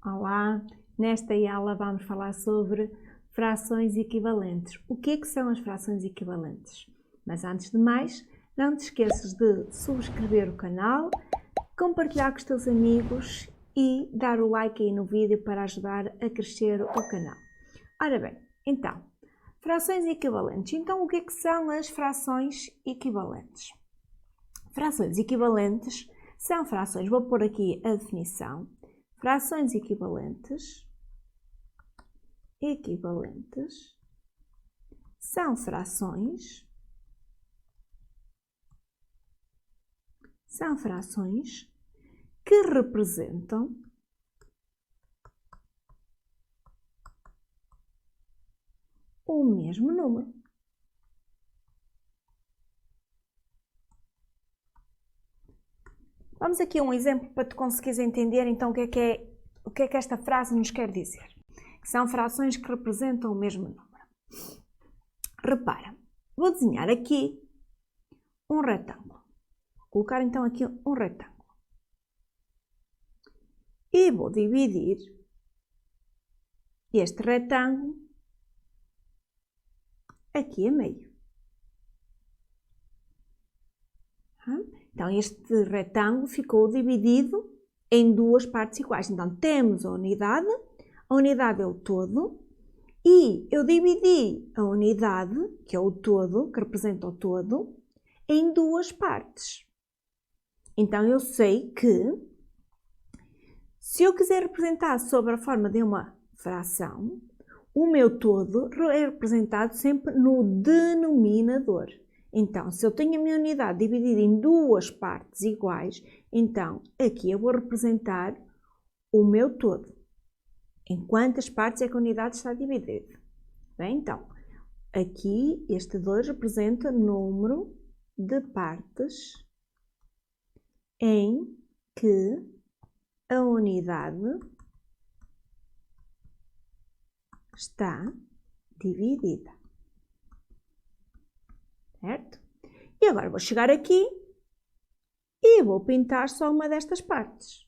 Olá, nesta aula vamos falar sobre frações equivalentes. O que é que são as frações equivalentes? Mas antes de mais, não te esqueças de subscrever o canal, compartilhar com os teus amigos e dar o like aí no vídeo para ajudar a crescer o canal. Ora bem, então, frações equivalentes. Então, o que é que são as frações equivalentes? Frações equivalentes são frações, vou pôr aqui a definição. Frações equivalentes são frações que representam o mesmo número. Vamos aqui a um exemplo para tu conseguires entender então o que é que esta frase nos quer dizer. Que são frações que representam o mesmo número. Repara, vou desenhar aqui um retângulo. Vou colocar então aqui um retângulo. E vou dividir este retângulo aqui a meio. Então, este retângulo ficou dividido em duas partes iguais. Então, temos a unidade é o todo, e eu dividi a unidade, que é o todo, que representa o todo, em duas partes. Então, eu sei que, se eu quiser representar sob a forma de uma fração, o meu todo é representado sempre no denominador. Então, se eu tenho a minha unidade dividida em duas partes iguais, então aqui eu vou representar o meu todo. Em quantas partes é que a unidade está dividida? Bem, então, aqui este 2 representa o número de partes em que a unidade está dividida. Certo? E agora vou chegar aqui e vou pintar só uma destas partes.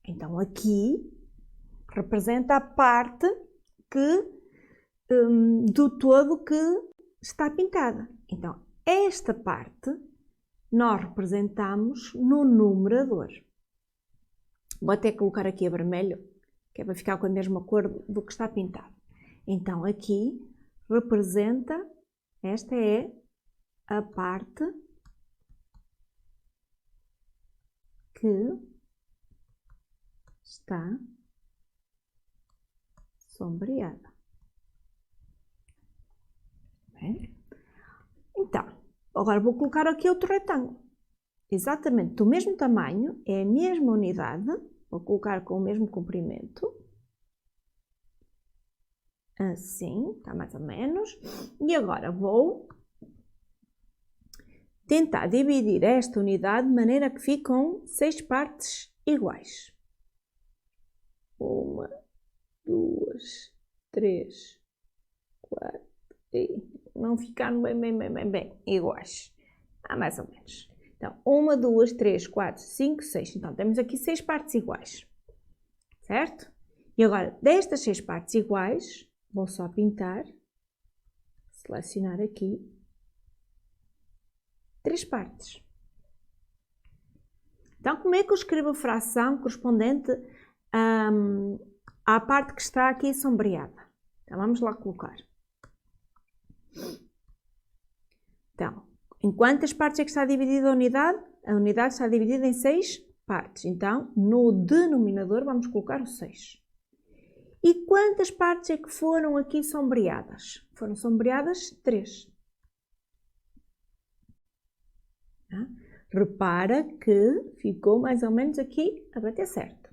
Então, aqui representa a parte do todo que está pintada. Então, esta parte nós representamos no numerador. Vou até colocar aqui a vermelho, que é para ficar com a mesma cor do que está pintado. Então, aqui representa, esta é a parte que está sombreada. Bem? Então, agora vou colocar aqui outro retângulo. Exatamente do mesmo tamanho, é a mesma unidade, vou colocar com o mesmo comprimento. Assim, está mais ou menos. E agora vou tentar dividir esta unidade de maneira que ficam 6 partes iguais. 1, 2, 3, 4 e não ficaram bem iguais. Mais ou menos. Então, 1, 2, 3, 4, 5, 6. Então, temos aqui 6 partes iguais. Certo? E agora, destas 6 partes iguais, vou só pintar, selecionar aqui 3 partes. Então, como é que eu escrevo a fração correspondente à parte que está aqui sombreada? Então, vamos lá colocar. Então, em quantas partes é que está dividida a unidade? A unidade está dividida em 6 partes. Então, no denominador vamos colocar o 6. E quantas partes é que foram aqui sombreadas? Foram sombreadas 3. Repara que ficou mais ou menos aqui a bater certo.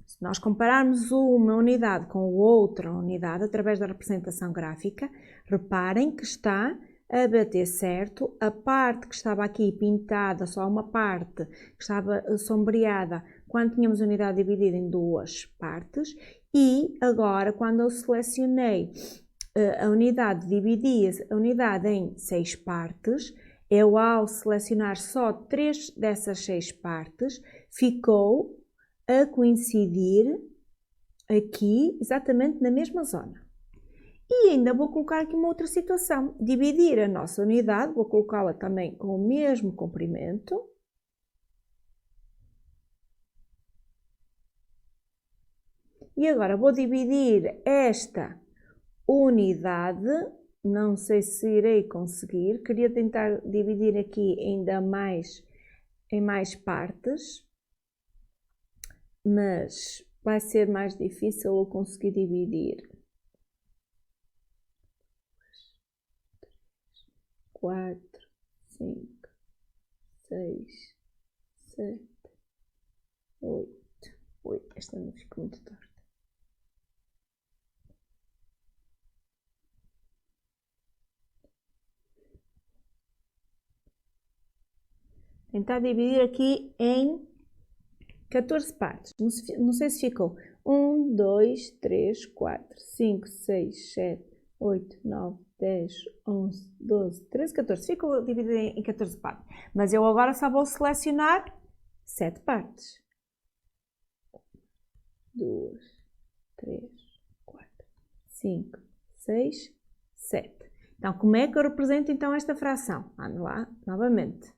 Se nós compararmos uma unidade com outra unidade através da representação gráfica, reparem que está a bater certo. A parte que estava aqui pintada, só uma parte que estava sombreada, quando tínhamos a unidade dividida em duas partes, e agora quando eu selecionei a unidade, dividi a unidade em 6 partes, eu, ao selecionar só 3 dessas 6 partes, ficou a coincidir aqui, exatamente na mesma zona. E ainda vou colocar aqui uma outra situação. Dividir a nossa unidade, vou colocá-la também com o mesmo comprimento. E agora vou dividir esta unidade, não sei se irei conseguir, queria tentar dividir aqui ainda mais em mais partes, mas vai ser mais difícil eu conseguir dividir. 4, 5, 6, 7, 8. Ui, esta não ficou muito torta. Tentar dividir aqui em 14 partes. Não sei se ficou 1, 2, 3, 4, 5, 6, 7, 8, 9, 10, 11, 12, 13, 14. Ficou dividido em 14 partes. Mas eu agora só vou selecionar 7 partes. 2, 3, 4, 5, 6, 7. Então, como é que eu represento então esta fração? Vamos lá, novamente.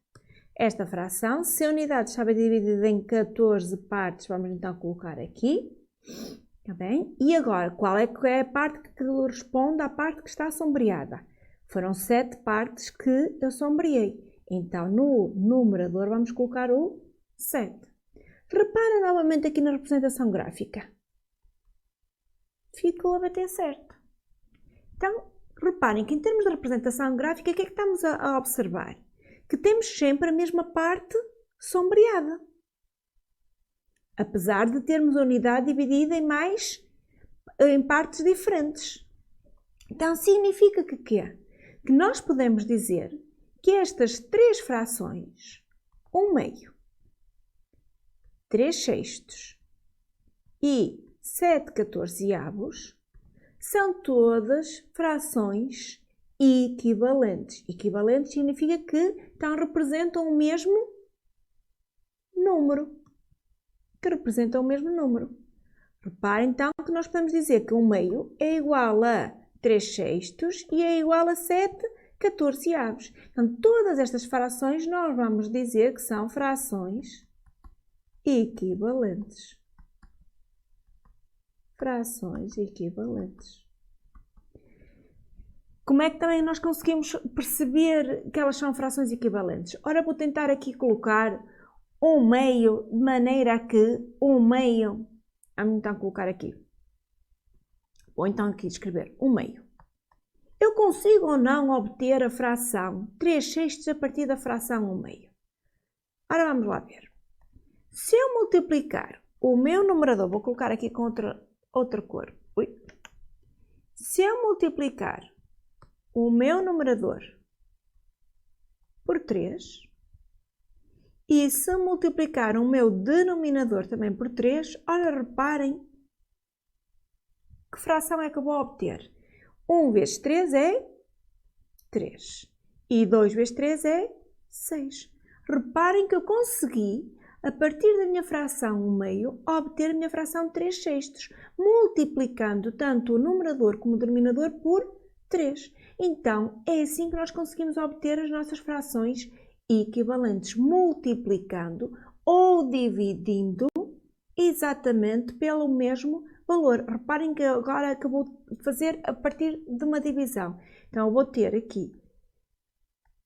Esta fração, se a unidade estava dividida em 14 partes, vamos então colocar aqui. Está bem? E agora, qual é que é a parte que corresponde à parte que está sombreada? Foram 7 partes que eu sombreei. Então, no numerador, vamos colocar o 7. Repara novamente aqui na representação gráfica. Ficou a bater certo. Então, reparem que em termos de representação gráfica, o que é que estamos a observar? Que temos sempre a mesma parte sombreada. Apesar de termos a unidade dividida em partes diferentes. Então, significa que quê? Que nós podemos dizer que estas 3 frações, 1/2, 3/6 e 7/14, são todas frações equivalentes. Equivalentes significa que então representam o mesmo número. Reparem então que nós podemos dizer que 1/2 é igual a 3/6 e é igual a 7/14. Então, todas estas frações nós vamos dizer que são frações equivalentes. Frações equivalentes. Como é que também nós conseguimos perceber que elas são frações equivalentes? Ora, vou tentar aqui colocar 1/2 de maneira a que 1/2, vamos então colocar aqui, vou então aqui escrever 1/2. Eu consigo ou não obter a fração 3/6 a partir da fração 1/2? Ora, vamos lá ver. Se eu multiplicar o meu numerador, vou colocar aqui com outra cor. Se eu multiplicar o meu numerador por 3 e se multiplicar o meu denominador também por 3, ora, reparem que fração é que eu vou obter. 1 vezes 3 é 3 e 2 vezes 3 é 6. Reparem que eu consegui, a partir da minha fração 1/2, obter a minha fração 3/6, multiplicando tanto o numerador como o denominador por 3. Então, é assim que nós conseguimos obter as nossas frações equivalentes, multiplicando ou dividindo exatamente pelo mesmo valor. Reparem que agora acabou de fazer a partir de uma divisão. Então, eu vou ter aqui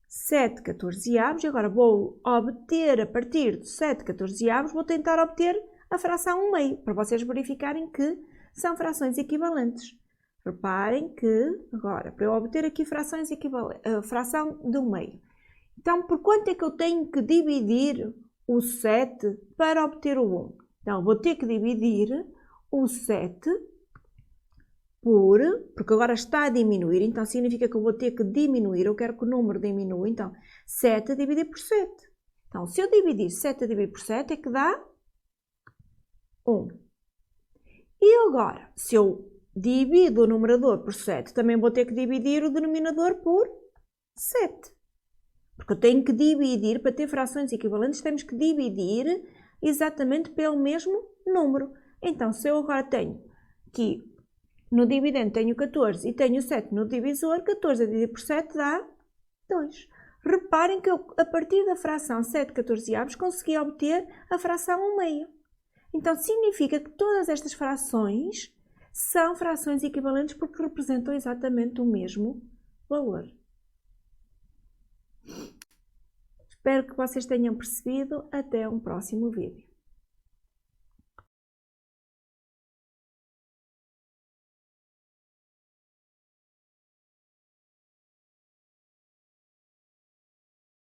7/14, agora vou obter a partir de 7/14, vou tentar obter a fração 1/2, para vocês verificarem que são frações equivalentes. Reparem que, agora, para eu obter aqui frações equivalentes, a fração de 1/2. Então, por quanto é que eu tenho que dividir o 7 para obter o 1? Então, vou ter que dividir o 7 porque agora está a diminuir, então significa que eu vou ter que diminuir, eu quero que o número diminua, então 7 a dividir por 7. Então, se eu dividir 7 a dividir por 7, é que dá 1. E agora, se eu divido o numerador por 7, também vou ter que dividir o denominador por 7. Porque eu tenho que dividir, para ter frações equivalentes, temos que dividir exatamente pelo mesmo número. Então, se eu agora tenho aqui no dividendo tenho 14 e tenho 7 no divisor, 14 a dividir por 7 dá 2. Reparem que eu, a partir da fração 7/14 consegui obter a fração 1/2. Então, significa que todas estas frações são frações equivalentes porque representam exatamente o mesmo valor. Espero que vocês tenham percebido. Até um próximo vídeo.